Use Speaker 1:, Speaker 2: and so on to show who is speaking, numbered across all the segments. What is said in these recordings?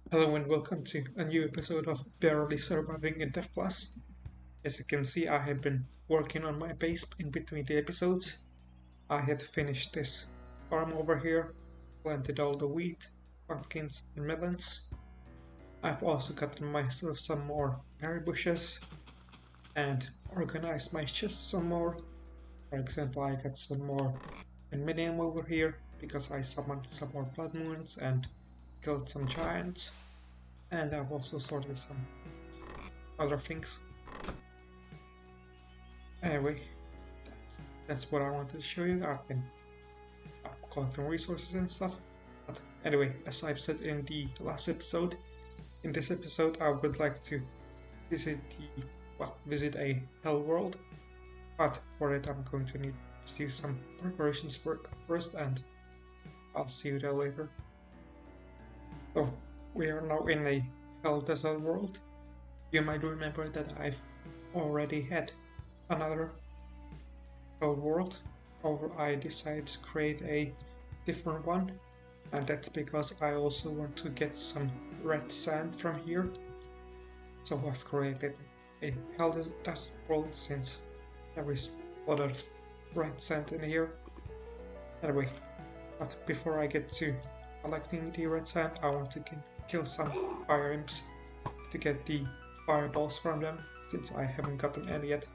Speaker 1: Hello and welcome to a new episode of Barely Surviving in Dev Plus. As you can see, I have been working on my base in between the episodes. I had finished this farm over here, planted all the wheat, pumpkins, and melons. I've also gotten myself some more berry bushes and organized my chest some more. For example, I got some more Enminium over here because I summoned some more blood moons and killed some giants. And I've also sorted some other things. Anyway, that's what I wanted to show you. I've been collecting resources and stuff. But anyway, as I've said in the last episode, in this episode I would like to visit visit a hell world. But for it I'm going to need to do some preparations first, and I'll see you there later. So we are now in a hell desert world. You might remember that I've already had another hell world, or I decided to create a different one, and that's because I also want to get some red sand from here. So I've created a hell desert world since there is a lot of red sand in here. Anyway, but before I get to collecting the red sand, I want to kill some fire imps to get the fireballs from them, since I haven't gotten any yet.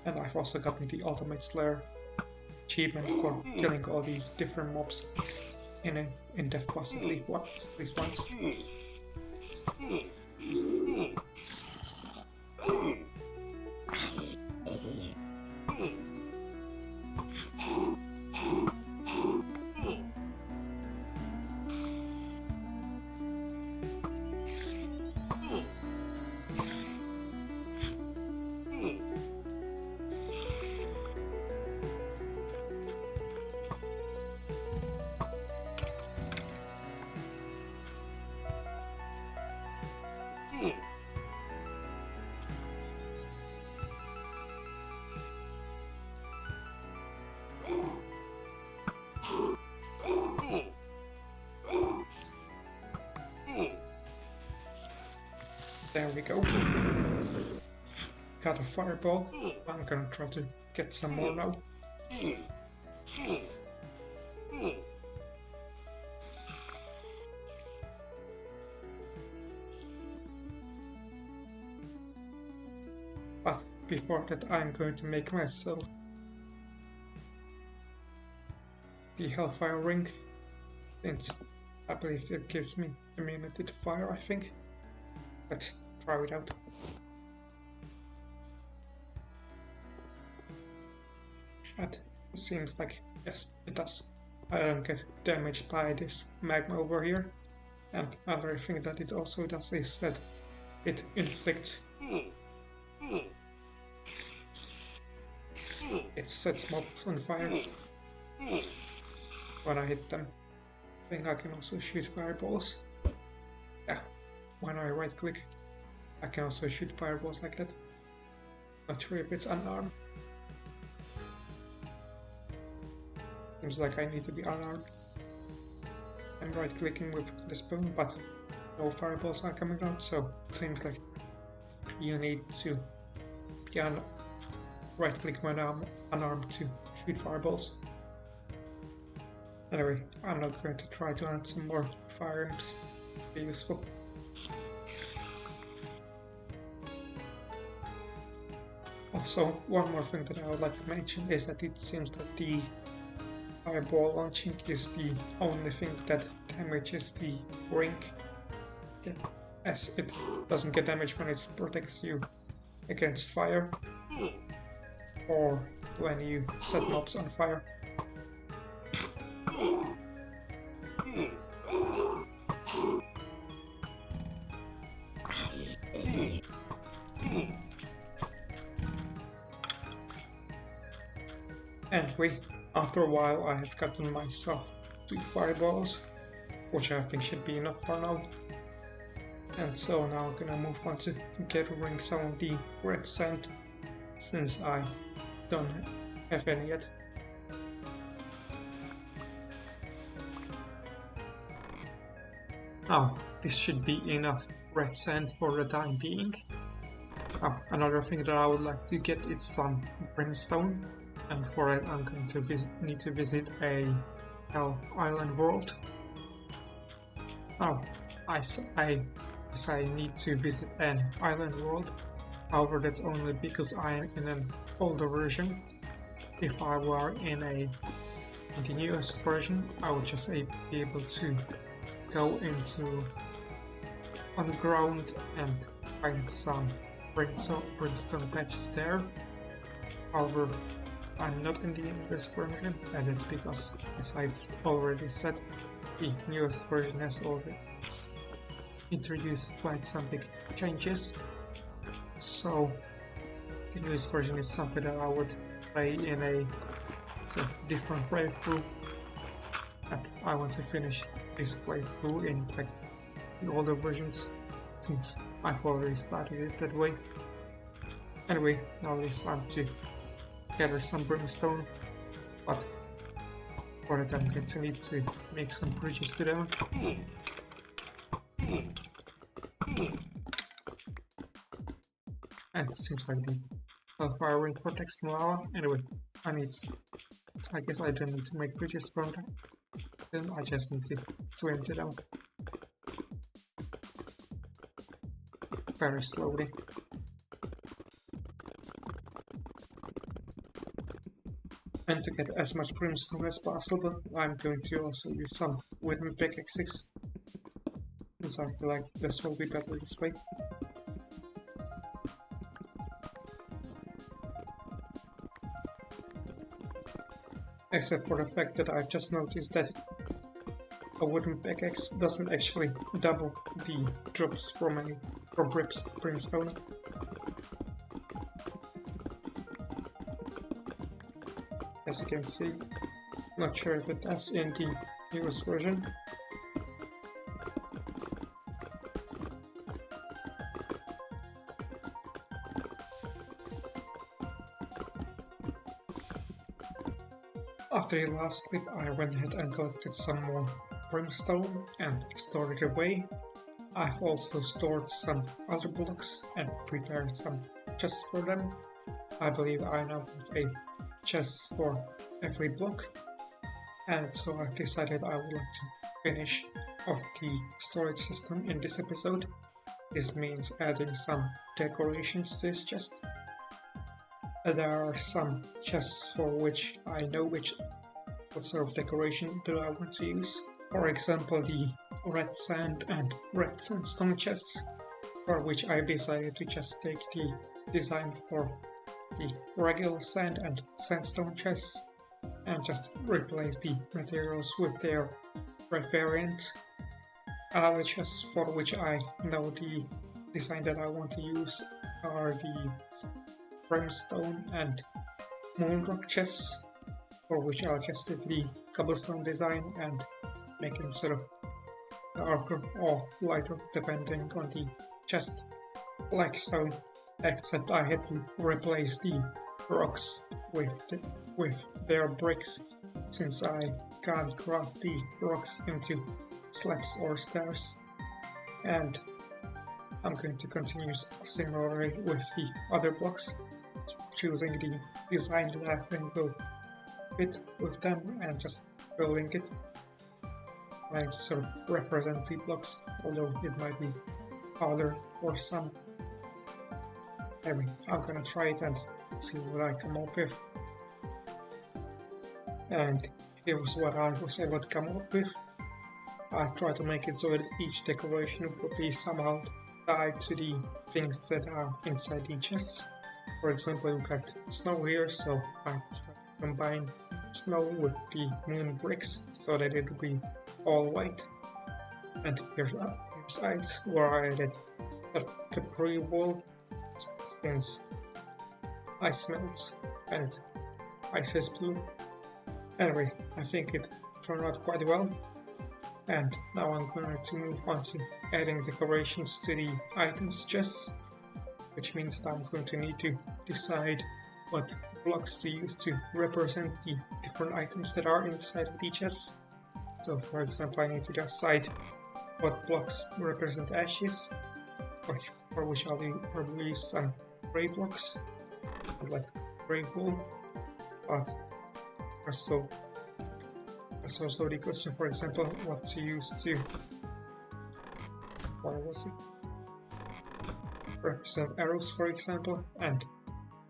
Speaker 1: And I've also gotten the Ultimate Slayer achievement for killing all the different mobs in Indev Plus at least once. There we go. Got a fireball. I'm gonna try to get some more now. But before that, I'm going to make myself the Hellfire Ring, since I believe it gives me immunity to fire, I think. Let's try it out. That seems like, yes, it does. I don't get damaged by this magma over here. And another thing that it also does is that it inflicts. It sets mobs on fire when I hit them. I think I can also shoot fireballs. Yeah, when I right click, I can also shoot fireballs like that. Not sure if it's unarmed. Seems like I need to be unarmed. I'm right clicking with the spoon, but no fireballs are coming out, so it seems like you need to be right click when I'm unarmed to shoot fireballs. Anyway, I'm not going to try to add some more fire imps. Be useful. Also, one more thing that I would like to mention is that it seems that the fireball launching is the only thing that damages the ring, as it doesn't get damaged when it protects you against fire or when you set mobs on fire. Anyway, after a while I have gotten myself 2 fireballs, which I think should be enough for now. And so now I'm gonna move on to gathering some of the red sand, since I don't have any yet. Now, this should be enough red sand for the time being. Another thing that I would like to get is some brimstone, and for it I'm going to need to visit a Hell Island world. Now, I need to visit an island world. However, that's only because I am in an older version. If I were in the newest version, I would just be able to go into underground and find some brimstone patches there. However, I'm not in the newest version, and it's because, as I've already said, the newest version has already introduced quite some big changes. So the newest version is something that I would play in a different playthrough, and I want to finish this playthrough in like the older versions, since I've already started it that way. Anyway, now it's time to gather some brimstone, but for that I'm going to need to make some bridges to them. And it seems like the hellfire ring protects from lava. Anyway, I guess I don't need to make bridges from them. Then I just need to swim to them very slowly. And to get as much brimstone as possible, I'm going to also use some wooden pickaxes, since I feel like this will be better this way. Except for the fact that I've just noticed that a wooden pickaxe doesn't actually double the drops from brimstone. As you can see, not sure if it does in the newest version. After the last clip, I went ahead and collected some more brimstone and stored it away. I've also stored some other blocks and prepared some chests for them. I believe I now have a chest for every block, and so I've decided I would like to finish off the storage system in this episode. This means adding some decorations to this chest. There are some chests for which I know what sort of decoration do I want to use. For example, the red sand and red sandstone chests, for which I've decided to just take the design for the regular sand and sandstone chests and just replace the materials with their red variants. Another chest for which I know the design that I want to use are the brimstone and moonrock chests, for which I'll just take the cobblestone design and make them sort of darker or lighter depending on the chest, like so, except I had to replace the rocks with their bricks, since I can't craft the rocks into slabs or stairs. And I'm going to continue similarly with the other blocks, choosing the design that I think will fit with them and just building it, trying to sort of represent the blocks, although it might be harder for some. Anyway, I'm gonna try it and see what I come up with. And here's what I was able to come up with. I try to make it so that each decoration would be somehow tied to the things that are inside the chests. For example, we've got snow here, so I try to combine snow with the moon bricks so that it will be all white. And here's ice, where I added a capri wall, since ice melts and ice is blue. Anyway, I think it turned out quite well. And now I'm going to move on to adding decorations to the items chests, which means that I'm going to need to decide what blocks to use to represent the different items that are inside of the chests. So for example, I need to decide what blocks represent ashes, for which I'll probably use some grey blocks, like grey wool. But there's also the question, for example, what to use to, what was it? Represent arrows, for example, and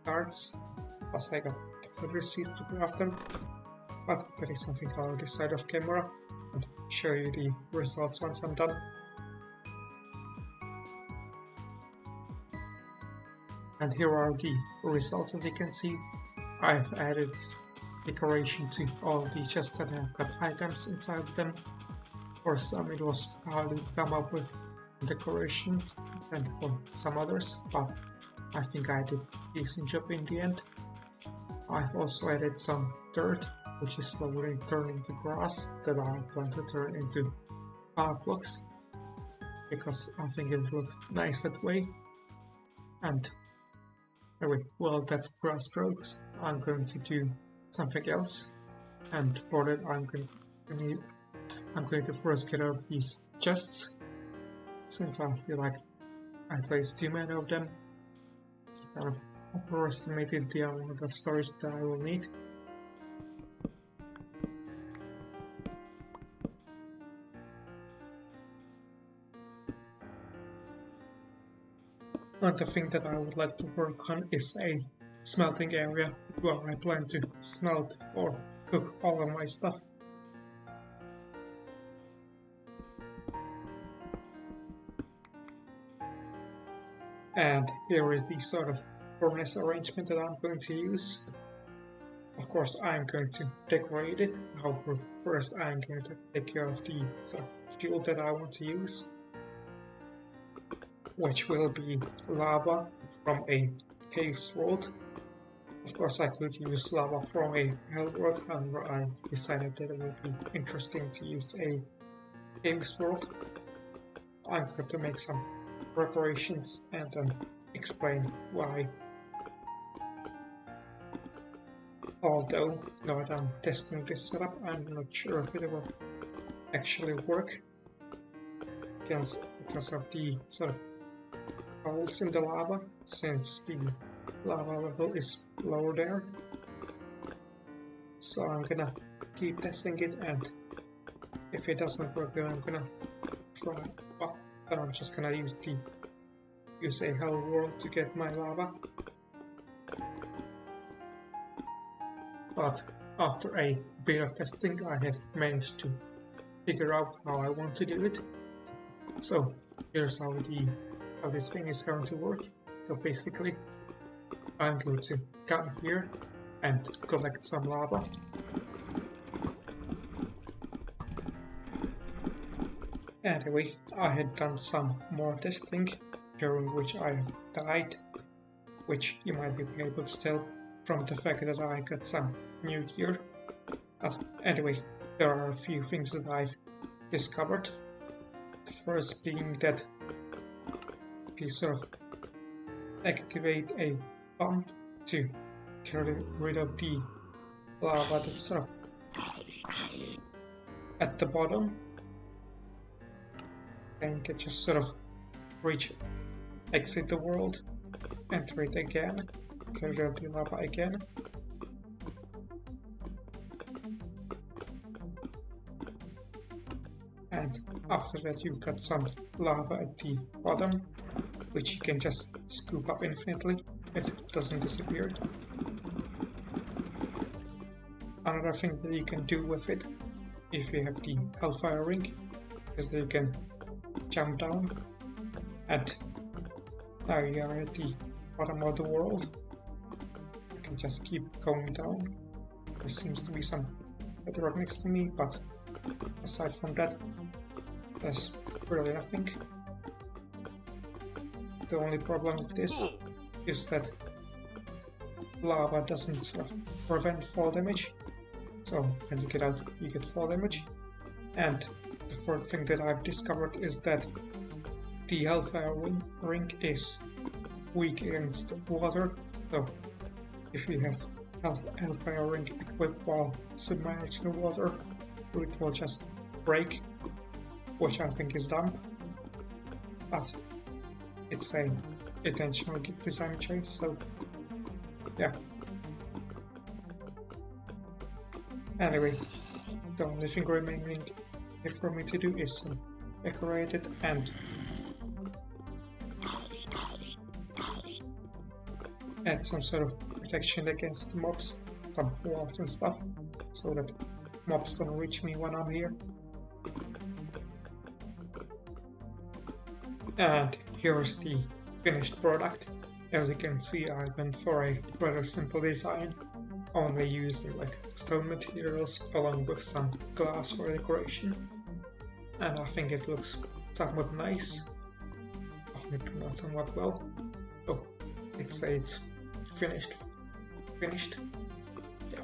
Speaker 1: darts. Plus I got further seeds to craft them. But that is something I'll decide off camera and show you the results once I'm done. And here are the results. As you can see, I've added decoration to all the chests that have got items inside them. For some it was hard to come up with decorations, and for some others, but I think I did a decent job in the end. I've also added some dirt, which is slowly turning to grass that I plan to turn into path blocks, because I think it will look nice that way. And anyway, while that grass grows, I'm going to do something else, and for that I'm going to first get out of these chests, since I feel like I placed too many of them. Kind of overestimated the amount of storage that I will need. Another thing that I would like to work on is a smelting area where I plan to smelt or cook all of my stuff. And here is the sort of furnace arrangement that I'm going to use. Of course, I'm going to decorate it. However, first I'm going to take care of the sort of fuel that I want to use, which will be lava from a cave world. Of course, I could use lava from a hell world, however, I decided that it would be interesting to use a cave world. I'm going to make some preparations and then explain why. Although, now that I'm testing this setup, I'm not sure if it will actually work because of the sort of holes in the lava, since the lava level is lower there. So I'm gonna keep testing it, and if it doesn't work, then I'm gonna try. Well, then I'm just gonna use a hell world to get my lava. But after a bit of testing, I have managed to figure out how I want to do it. So here's how this thing is going to work. So basically, I'm going to come here and collect some lava. Anyway, I had done some more testing, during which I have died, which you might be able to tell from the fact that I got some new gear. But anyway, there are a few things that I've discovered. The first being that if you sort of activate a pump to get rid of the lava that's sort of at the bottom, then you can just sort of exit the world, enter it again, get rid of the lava again. And after that you've got some lava at the bottom, which you can just scoop up infinitely. It doesn't disappear. Another thing that you can do with it, if you have the Hellfire ring, is that you can jump down, and now you are at the bottom of the world. You can just keep going down. There seems to be some bedrock next to me, but aside from that, there's really nothing. The only problem with this is that lava doesn't sort of prevent fall damage, so when you get out you get fall damage. And the third thing that I've discovered is that the Hellfire ring is weak against water, so if you have Hellfire ring equipped while submerged in water, it will just break. which I think is dumb, but it's a intentional design choice, so yeah. Anyway, the only thing remaining for me to do is decorate it and add some sort of protection against mobs, some walls and stuff, so that mobs don't reach me when I'm here. And here's the finished product. As you can see, I went for a rather simple design, only using like stone materials along with some glass for decoration, and I think it looks somewhat nice. I think it turned out somewhat well. So it's finished. Yeah.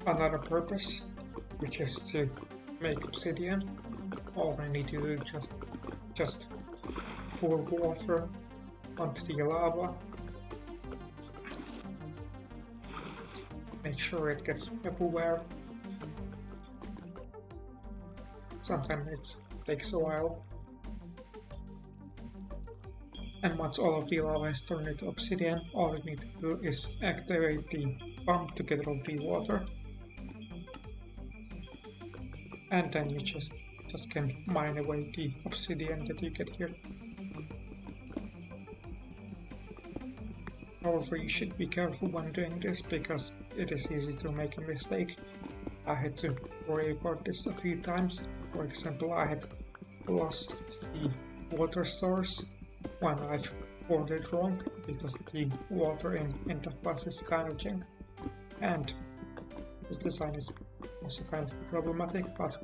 Speaker 1: Another purpose, which is to make obsidian. All I need to do is just pour water onto the lava. Make sure it gets everywhere. Sometimes it takes a while. And once all of the lava is turned into obsidian, all you need to do is activate the pump to get all the water. And then you just can mine away the obsidian that you get here. However, you should be careful when doing this because it is easy to make a mistake. I had to re-record this a few times. For example, I had lost the water source when I've poured it wrong because the water in Indev is kind of junk, and this design is also kind of problematic, but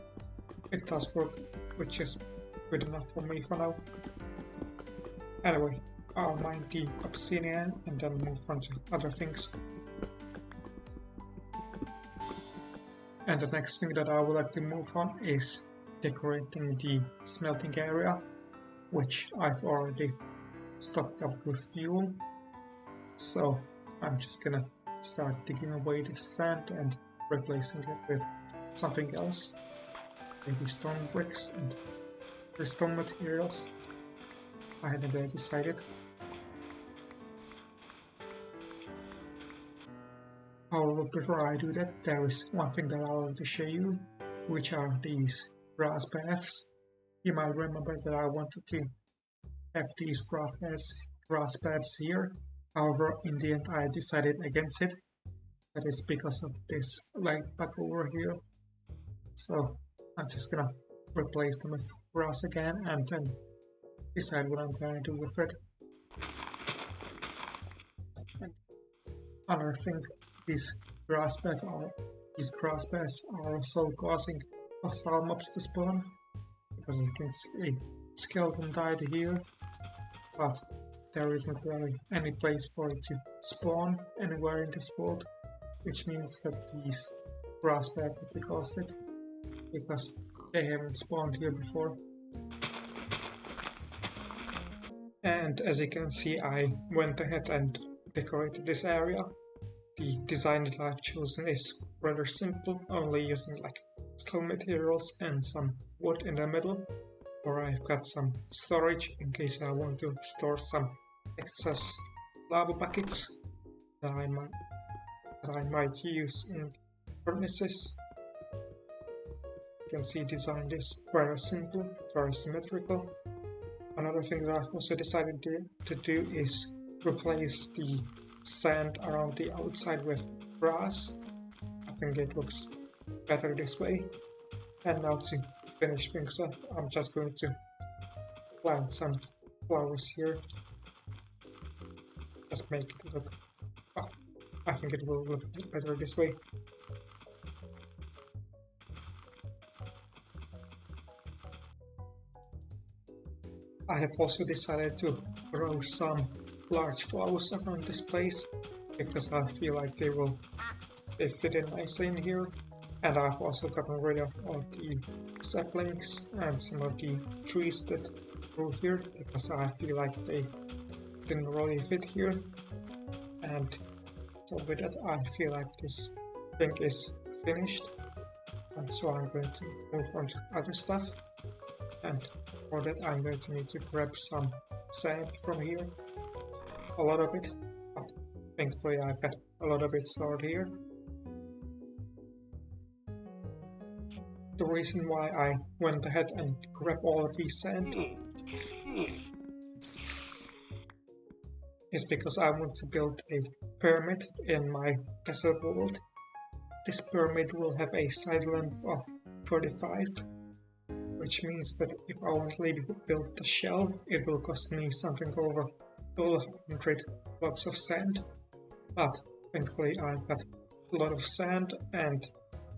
Speaker 1: it does work, which is good enough for me for now. Anyway, I'll mine the obsidian and then move on to other things. And the next thing that I would like to move on is decorating the smelting area, which I've already stocked up with fuel. So I'm just gonna start digging away the sand and replacing it with something else. Maybe stone bricks and other stone materials. I haven't really decided. However, before I do that, there is one thing that I want to show you, which are these grass paths. You might remember that I wanted to have these grass paths here. However, in the end I decided against it. That is because of this light back over here. So I'm just gonna replace them with grass again and then decide what I'm gonna do with it. And another thing, these grass paths are also causing hostile mobs to spawn, because as you can see, skeleton died here, but there isn't really any place for it to spawn anywhere in this world, which means that these grass paths will cause it, because they haven't spawned here before. And as you can see, I went ahead and decorated this area. The design that I've chosen is rather simple, only using like stone materials and some wood in the middle, where I've got some storage in case I want to store some excess lava buckets that I might use in furnaces. You can see design is very simple, very symmetrical. Another thing that I've also decided to do is replace the sand around the outside with grass. I think it looks better this way. And now to finish things off, I'm just going to plant some flowers here. Just make it look... Oh, I think it will look better this way. I have also decided to grow some large flowers around this place because I feel like they fit in nicely in here, and I've also gotten rid of all the saplings and some of the trees that grew here because I feel like they didn't really fit here, and so with that I feel like this thing is finished, and so I'm going to move on to other stuff. And for that I'm going to need to grab some sand from here. A lot of it, but thankfully I've got a lot of it stored here. The reason why I went ahead and grabbed all of these sand is because I want to build a pyramid in my desert world. This pyramid will have a side length of 35, which means that if I only build the shell, it will cost me something over 100 blocks of sand. But thankfully I've got a lot of sand, and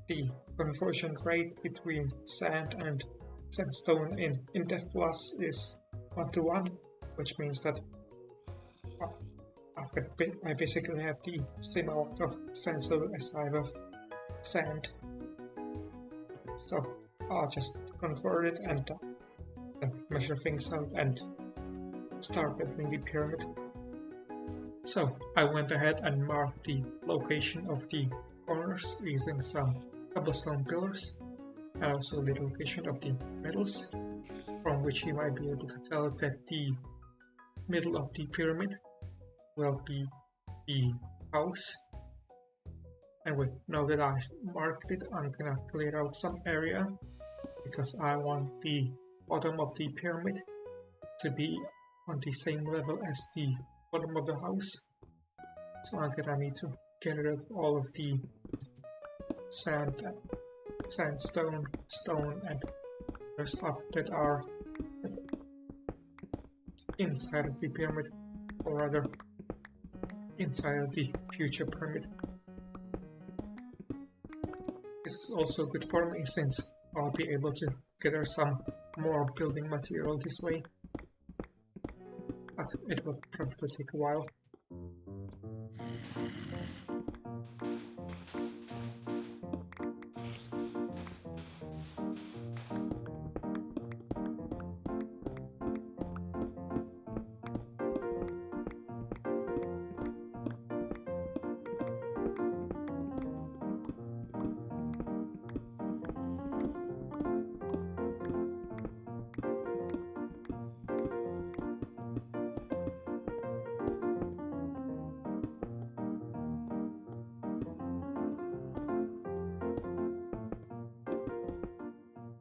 Speaker 1: the conversion rate between sand and sandstone in Indev Plus is 1:1, which means that I basically have the same amount of sandstone as I have of sand. So I'll just convert it and measure things out and start building the pyramid. So I went ahead and marked the location of the corners using some cobblestone pillars, and also the location of the middles, from which you might be able to tell that the middle of the pyramid will be the house. Anyway, now that I've marked it, I'm gonna clear out some area because I want the bottom of the pyramid to be on the same level as the bottom of the house. So I'm gonna need to get rid of all of the sandstone, stone, and other stuff that are inside of the pyramid, or rather inside of the future pyramid. This is also good for me since I'll be able to gather some more building material this way, but it will probably take a while.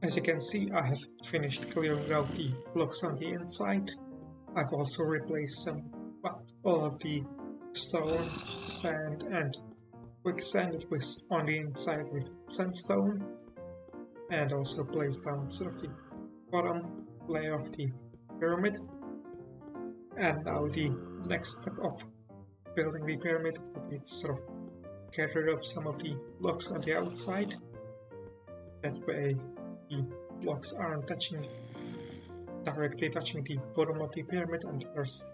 Speaker 1: As you can see, I have finished clearing out the blocks on the inside. I've also replaced all of the stone, sand, and quicksand that was on the inside with sandstone, and also placed down sort of the bottom layer of the pyramid. And now the next step of building the pyramid would be to sort of get rid of some of the blocks on the outside. That way the blocks aren't directly touching the bottom of the pyramid, and there's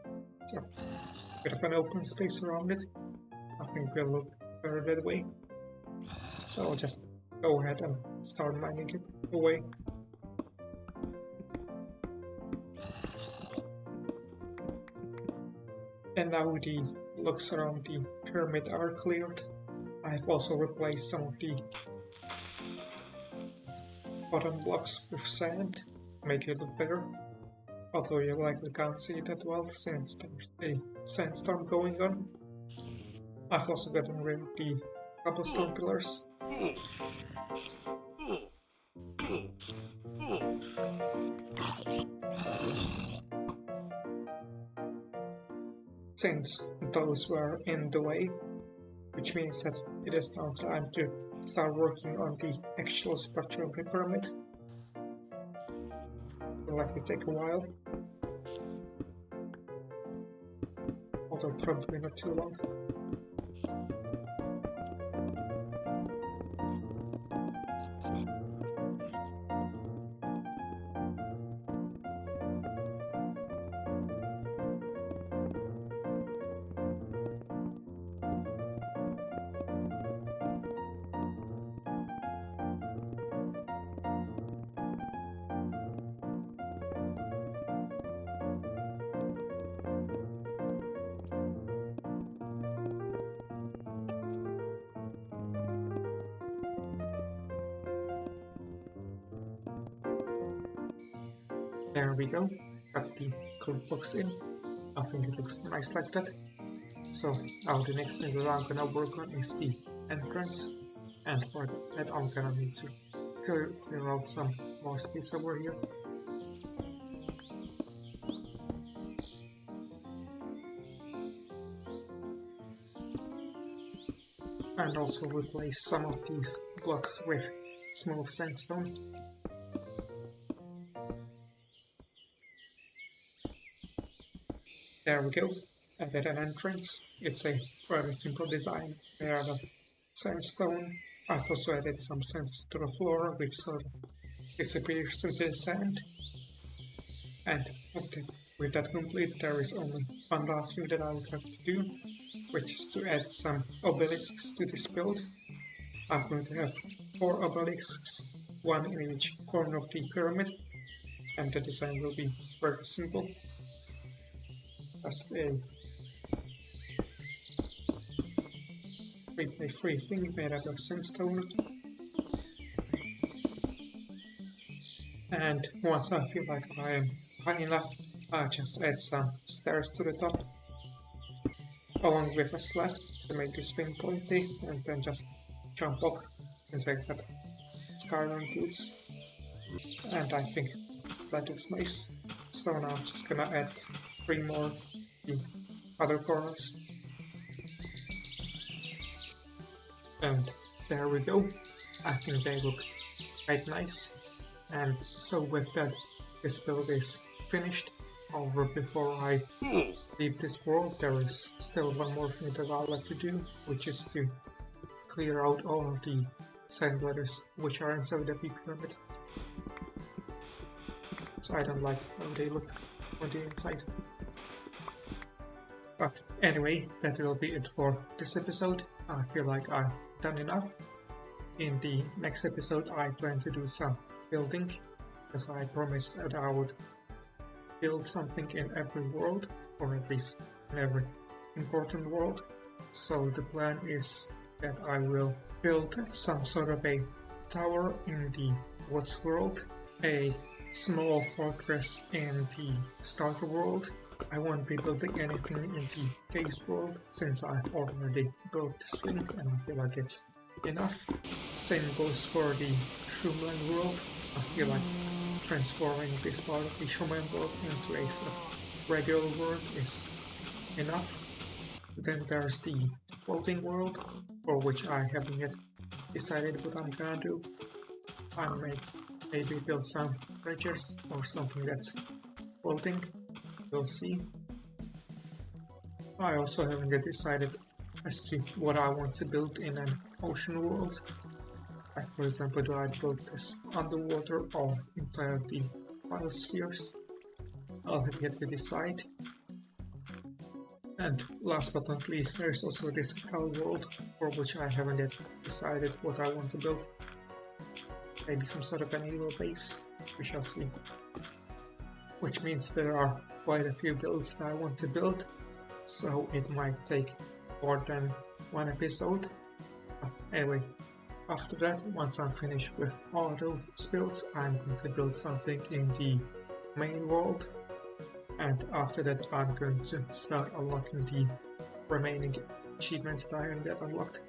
Speaker 1: sort of a bit of an open space around it. I think will look better that way. So I'll just go ahead and start mining it away. And now the blocks around the pyramid are cleared. I've also replaced some of the bottom blocks with sand to make it look better, although you likely can't see that well since there's a sandstorm going on. I've also gotten rid of the cobblestone pillars. Since those were in the way, which means that it is now time to start working on the actual structure of the pyramid. It will likely take a while, although probably not too long. There we go. Got the code box in. I think it looks nice like that. So now the next thing that I'm gonna work on is the entrance, and for that I'm gonna need to clear out some more space over here. And also replace some of these blocks with smooth sandstone. There we go. Added an entrance. It's a very simple design made out of sandstone. I've also added some sand to the floor, which sort of disappears into the sand. And with that complete, there is only one last thing that I would have to do, which is to add some obelisks to this build. I'm going to have 4 obelisks, one in each corner of the pyramid, and the design will be very simple. Just a 3x3 thing made out of sandstone. And once I feel like I am high enough, I just add some stairs to the top, along with a slab to make this thing pointy, and then just jump up and take that skyline boots. And I think that is nice. So now I'm just gonna add 3 more the other corners. And there we go. I think they look quite nice. And so with that, this build is finished. However, before I leave this world, there is still one more thing that I'd like to do, which is to clear out all of the sand letters which are inside the pyramid. So I don't like how they look on the inside. But anyway, that will be it for this episode. I feel like I've done enough. In the next episode I plan to do some building, as I promised that I would build something in every world, or at least in every important world. So the plan is that I will build some sort of a tower in the Woods world, a small fortress in the Starter world. I won't be building anything in the Case world, since I've already built this thing and I feel like it's enough. Same goes for the Shroomland world. I feel like transforming this part of the Shroomland world into a sort of regular world is enough. Then there's the floating world, for which I haven't yet decided what I'm gonna do. I may maybe build some bridges or something that's floating. We'll see. I also haven't yet decided as to what I want to build in an ocean world. Like, for example, do I build this underwater or inside of the biospheres? I'll have yet to decide. And last but not least, there's also this hell world, for which I haven't yet decided what I want to build. Maybe some sort of an evil base, we shall see. Which means there are quite a few builds that I want to build, so it might take more than one episode. But anyway, after that, once I'm finished with all those builds, I'm going to build something in the main world, and after that I'm going to start unlocking the remaining achievements that I haven't yet unlocked.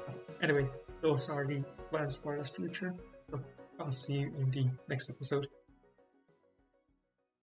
Speaker 1: But anyway, those are the plans for the future, so I'll see you in the next episode.